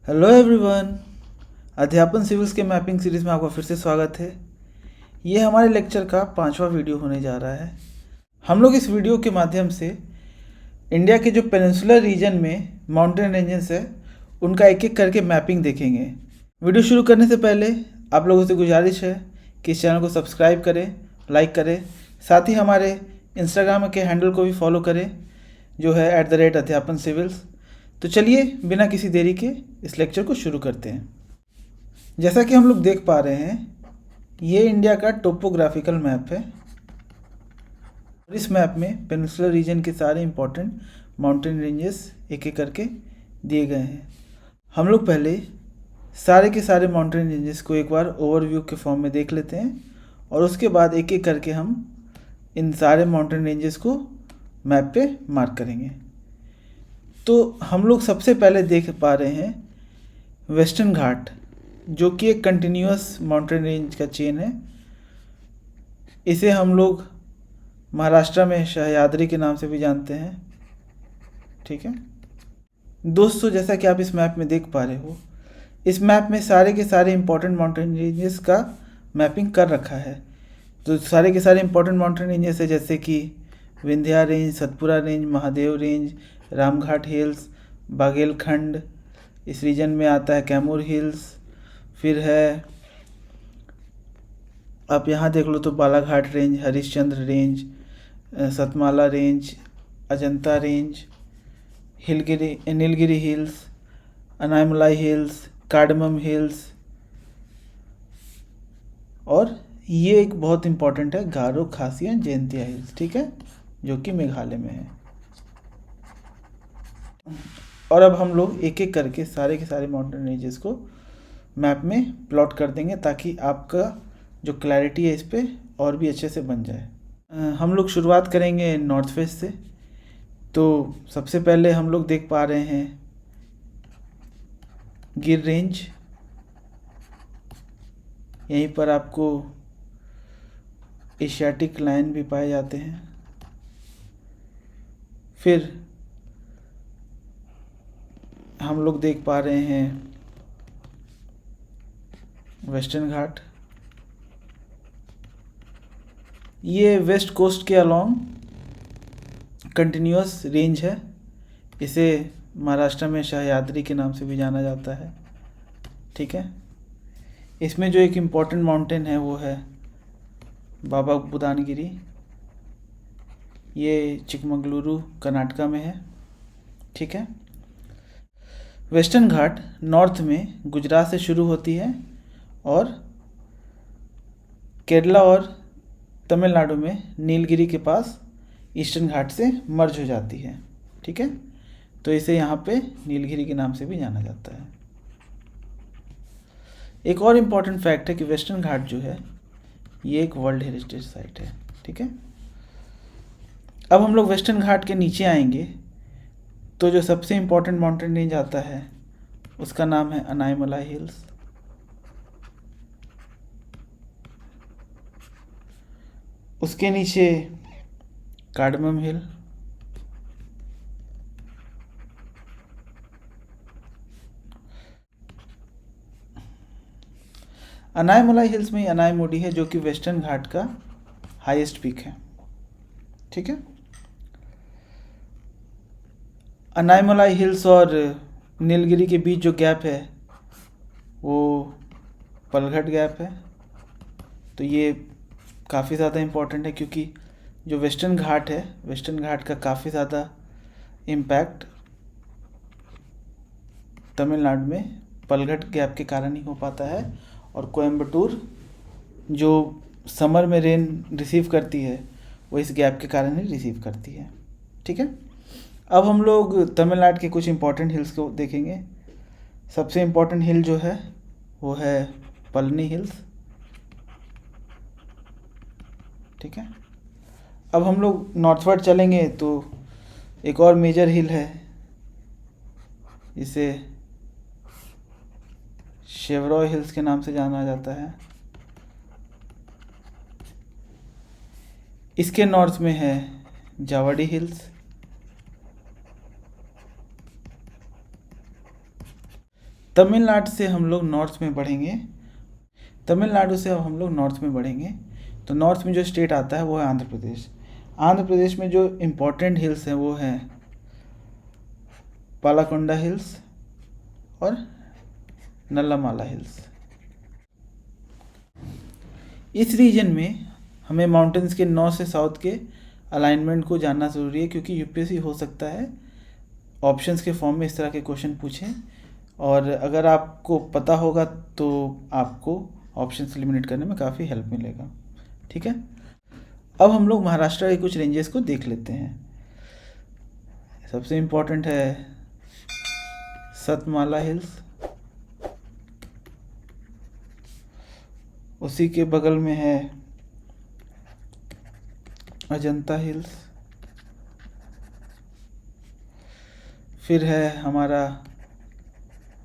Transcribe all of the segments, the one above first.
Hello everyone. अध्यापन civils के mapping series में आपका फिर से स्वागत है। ये हमारे लेक्चर का 5वां वीडियो होने जा रहा है। हम लोग इस वीडियो के माध्यम से इंडिया के जो पेनिनसुलर रीजन में माउंटेन रेंजेस है उनका एक एक करके मैपिंग देखेंगे। वीडियो शुरू करने से पहले आप लोगों से गुजारिश है कि इस चैनल को सब्सक्राइब करें, लाइक करें, साथ ही हमारे इंस्टाग्राम के हैंडल को भी फॉलो करें जो है @अध्यापन सिविल्स। तो चलिए बिना किसी देरी के इस लेक्चर को शुरू करते हैं। जैसा कि हम लोग देख पा रहे हैं, ये इंडिया का टोपोग्राफिकल मैप है और इस मैप में पेनिनसुलर रीजन के सारे इंपॉर्टेंट माउंटेन रेंजेस एक एक करके दिए गए हैं। हम लोग पहले सारे के सारे माउंटेन रेंजेस को एक बार ओवरव्यू के फॉर्म में देख लेते हैं और उसके बाद एक एक करके हम इन सारे माउंटेन रेंजेस को मैप पे मार्क करेंगे। तो हम लोग सबसे पहले देख पा रहे हैं वेस्टर्न घाट, जो कि एक कंटिन्यूअस माउंटेन रेंज का चेन है। इसे हम लोग महाराष्ट्र में सह्याद्री के नाम से भी जानते हैं। ठीक है दोस्तों, जैसा कि आप इस मैप में देख पा रहे हो, इस मैप में सारे के सारे इंपॉर्टेंट माउंटेन रेंजेस का मैपिंग कर रखा है। तो सारे के सारे इंपॉर्टेंट माउंटेन रेंजेस है जैसे कि Vindhya range, Satpura range, Mahadev range, Ramghat hills, Baghelkhand, इस रीजन में आता है कैमूर हिल्स, फिर है आप यहाँ देख लो तो Balaghat range, Harishchandra range, Satmala range, Ajanta range, Nilgiri hills, Anaimalai hills, cardamom hills, और ये एक बहुत इंपॉर्टेंट है गारो खासिया जयंतिया हिल्स, ठीक है, जो कि मेघालय में है। और अब हम लोग एक एक करके सारे के सारे माउंटेन रेंजेस को मैप में प्लॉट कर देंगे ताकि आपका जो क्लैरिटी है इस पर और भी अच्छे से बन जाए। हम लोग शुरुआत करेंगे नॉर्थ वेस्ट से। तो सबसे पहले हम लोग देख पा रहे हैं गिर रेंज। यहीं पर आपको एशियाटिक लायन भी पाए जाते हैं। फिर हम लोग देख पा रहे हैं वेस्टर्न घाट। ये वेस्ट कोस्ट के अलोंग कंटिन्यूअस रेंज है। इसे महाराष्ट्र में सह्याद्री के नाम से भी जाना जाता है। ठीक है, इसमें जो एक इम्पॉर्टेंट माउंटेन है वो है बाबा बुदानगिरी। ये चिकमगलुरु कर्नाटका में है। ठीक है, वेस्टर्न घाट नॉर्थ में गुजरात से शुरू होती है और केरला और तमिलनाडु में नीलगिरी के पास ईस्टर्न घाट से मर्ज हो जाती है। ठीक है, तो इसे यहाँ पे नीलगिरी के नाम से भी जाना जाता है। एक और इम्पॉर्टेंट फैक्ट है कि वेस्टर्न घाट जो है ये एक वर्ल्ड हेरिटेज साइट है। ठीक है, अब हम लोग वेस्टर्न घाट के नीचे आएंगे तो जो सबसे इम्पॉर्टेंट माउंटेन रेंज आता है उसका नाम है अनायमलाई हिल्स। उसके नीचे कार्डमम हिल, अनायमलाई हिल्स में अनायमोडी है जो कि वेस्टर्न घाट का हाईएस्ट पीक है। ठीक है, अनायमलाई हिल्स और नीलगिरी के बीच जो गैप है वो पलघट गैप है। तो ये काफ़ी ज़्यादा इम्पोर्टेंट है क्योंकि जो वेस्टर्न घाट है, वेस्टर्न घाट का काफ़ी ज़्यादा इम्पैक्ट तमिलनाडु में पलघट गैप के कारण ही हो पाता है। और कोयम्बटूर जो समर में रेन रिसीव करती है वो इस गैप के कारण ही रिसीव करती है। ठीक है, अब हम लोग तमिलनाडु के कुछ इम्पोर्टेंट हिल्स को देखेंगे। सबसे इम्पोर्टेंट हिल जो है वो है पलनी हिल्स। ठीक है, अब हम लोग नॉर्थवर्ड चलेंगे तो एक और मेजर हिल है, इसे शेवरॉय हिल्स के नाम से जाना जाता है। इसके नॉर्थ में है जावड़ी हिल्स। तमिलनाडु से हम लोग नॉर्थ में बढ़ेंगे। तमिलनाडु से अब हम लोग नॉर्थ में बढ़ेंगे तो नॉर्थ में जो स्टेट आता है वो है आंध्र प्रदेश। आंध्र प्रदेश में जो इम्पोर्टेंट हिल्स हैं वो हैं पालाकोंडा हिल्स और नल्लामाला हिल्स। इस रीजन में हमें माउंटेन्स के नॉर्थ से साउथ के अलाइनमेंट को जानना ज़रूरी है, क्योंकि यूपीएससी हो सकता है ऑप्शंस के फॉर्म में इस तरह के क्वेश्चन पूछें, और अगर आपको पता होगा तो आपको ऑप्शंस एलिमिनेट करने में काफ़ी हेल्प मिलेगा। ठीक है, अब हम लोग महाराष्ट्र के कुछ रेंजेस को देख लेते हैं। सबसे इम्पोर्टेंट है सतमाला हिल्स, उसी के बगल में है अजंता हिल्स, फिर है हमारा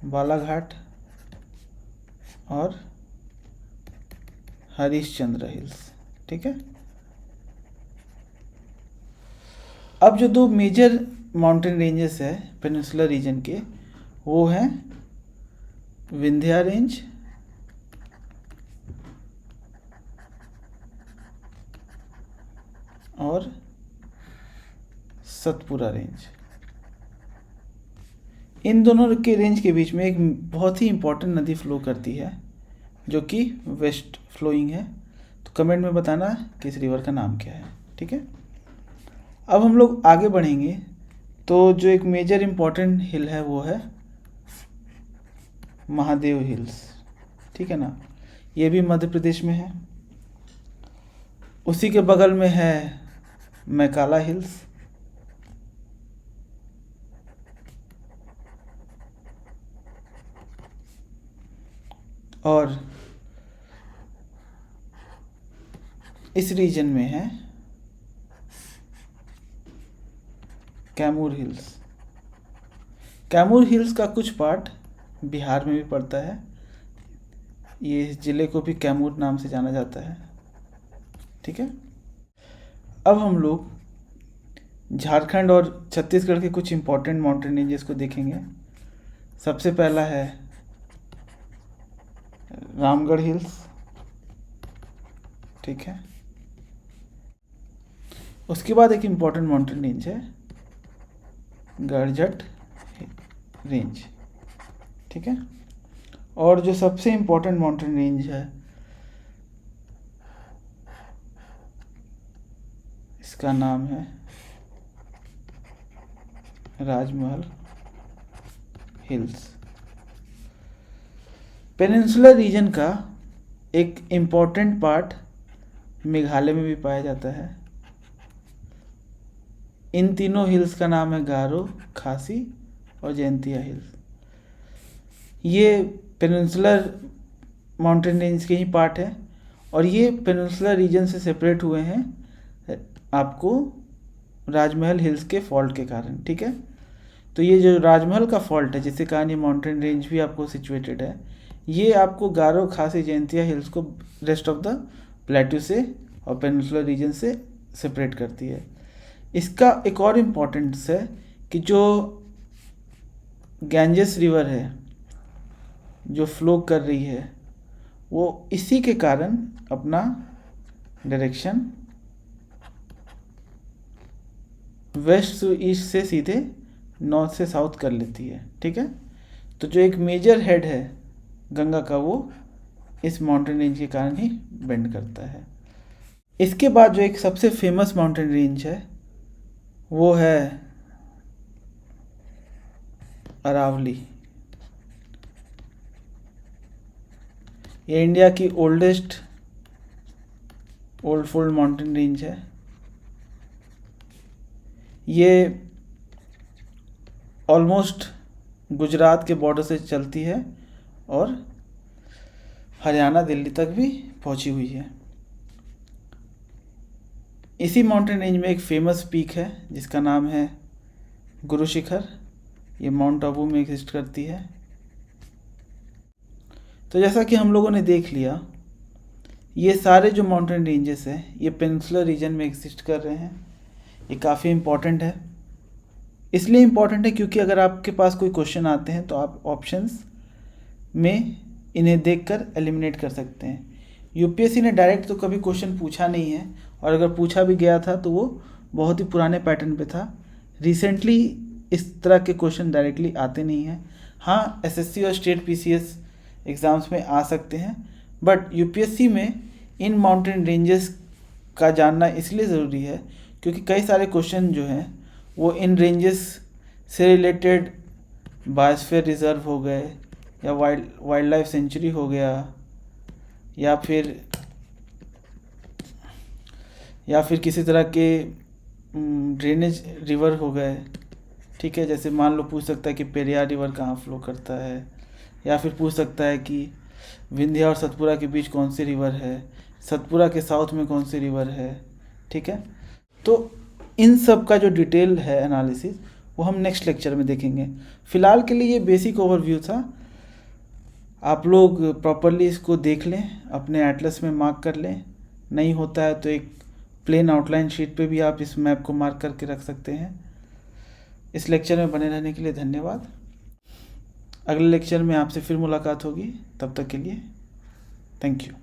बालाघाट और हरिश्चंद्र हिल्स। ठीक है, अब जो दो मेजर माउंटेन रेंजेस है पेनिनसुलर रीजन के वो हैं विंध्या रेंज और सतपुरा रेंज। इन दोनों के रेंज के बीच में एक बहुत ही इम्पोर्टेंट नदी फ्लो करती है जो कि वेस्ट फ्लोइंग है। तो कमेंट में बताना कि इस रिवर का नाम क्या है। ठीक है, अब हम लोग आगे बढ़ेंगे तो जो एक मेजर इम्पोर्टेंट हिल है वो है महादेव हिल्स। ठीक है ना, ये भी मध्य प्रदेश में है। उसी के बगल में है मैकाला हिल्स, और इस रीजन में है कैमूर हिल्स। कैमूर हिल्स का कुछ पार्ट बिहार में भी पड़ता है, ये ज़िले को भी कैमूर नाम से जाना जाता है। ठीक है, अब हम लोग झारखंड और छत्तीसगढ़ के कुछ इम्पोर्टेंट माउंटेन रेंजेस को देखेंगे। सबसे पहला है रामगढ़ हिल्स। ठीक है, उसके बाद एक इम्पोर्टेंट माउंटेन रेंज है गड़जट रेंज। ठीक है, और जो सबसे इम्पोर्टेंट माउंटेन रेंज है इसका नाम है राजमहल हिल्स। पेनिनसुलर रीजन का एक इम्पोर्टेंट पार्ट मेघालय में भी पाया जाता है। इन तीनों हिल्स का नाम है गारो, खासी और जयंतिया हिल्स। ये पेनिनसुलर माउंटेन रेंज के ही पार्ट है और ये पेनिनसुलर रीजन से सेपरेट हुए हैं आपको राजमहल हिल्स के फॉल्ट के कारण। ठीक है, तो ये जो राजमहल का फॉल्ट है जिससे कारण ये माउंटेन रेंज भी आपको सिचुएटेड है, ये आपको गारो, खासी, जयंतिया हिल्स को रेस्ट ऑफ द प्लेट्यू से और पेनिनसुलर रीजन से सेपरेट करती है। इसका एक और इम्पोर्टेंस है कि जो गैंजेस रिवर है जो फ्लो कर रही है वो इसी के कारण अपना डायरेक्शन वेस्ट टू ईस्ट से सीधे नॉर्थ से साउथ कर लेती है। ठीक है, तो जो एक मेजर हेड है गंगा का वो इस माउंटेन रेंज के कारण ही बेंड करता है। इसके बाद जो एक सबसे फेमस माउंटेन रेंज है वो है अरावली। ये इंडिया की oldest old fold mountain range है। ये ऑलमोस्ट गुजरात के बॉर्डर से चलती है और हरियाणा, दिल्ली तक भी पहुंची हुई है। इसी माउंटेन रेंज में एक फेमस पीक है जिसका नाम है गुरु शिखर। ये माउंट आबू में एग्जिस्ट करती है। तो जैसा कि हम लोगों ने देख लिया, ये सारे जो माउंटेन रेंजेस हैं ये पेनिनसुलर रीजन में एग्जिस्ट कर रहे हैं। ये काफ़ी इम्पॉर्टेंट है। इसलिए इम्पॉर्टेंट है क्योंकि अगर आपके पास कोई क्वेश्चन आते हैं तो आप ऑप्शंस में इन्हें देखकर एलिमिनेट कर सकते हैं। यूपीएससी ने डायरेक्ट तो कभी क्वेश्चन पूछा नहीं है, और अगर पूछा भी गया था तो वो बहुत ही पुराने पैटर्न पे था। रिसेंटली इस तरह के क्वेश्चन डायरेक्टली आते नहीं हैं। हाँ, एसएससी और स्टेट पीसीएस एग्ज़ाम्स में आ सकते हैं, बट यूपीएससी में इन माउंटेन रेंजेस का जानना इसलिए ज़रूरी है क्योंकि कई सारे क्वेश्चन जो हैं वो इन रेंजेस से रिलेटेड बायोस्फीयर रिजर्व हो गए, या वाइल्ड लाइफ सेंचुरी हो गया, या फिर किसी तरह के ड्रेनेज रिवर हो गए। ठीक है, जैसे मान लो पूछ सकता है कि पेरियार रिवर कहाँ फ्लो करता है, या फिर पूछ सकता है कि विंध्या और सतपुरा के बीच कौन सी रिवर है, सतपुरा के साउथ में कौन सी रिवर है। ठीक है, तो इन सब का जो डिटेल है एनालिसिस वो हम नेक्स्ट लेक्चर में देखेंगे। फ़िलहाल के लिए ये बेसिक ओवरव्यू था। आप लोग प्रॉपरली इसको देख लें, अपने एटलस में मार्क कर लें। नहीं होता है तो एक प्लेन आउटलाइन शीट पे भी आप इस मैप को मार्क करके रख सकते हैं। इस लेक्चर में बने रहने के लिए धन्यवाद। अगले लेक्चर में आपसे फिर मुलाकात होगी, तब तक के लिए थैंक यू।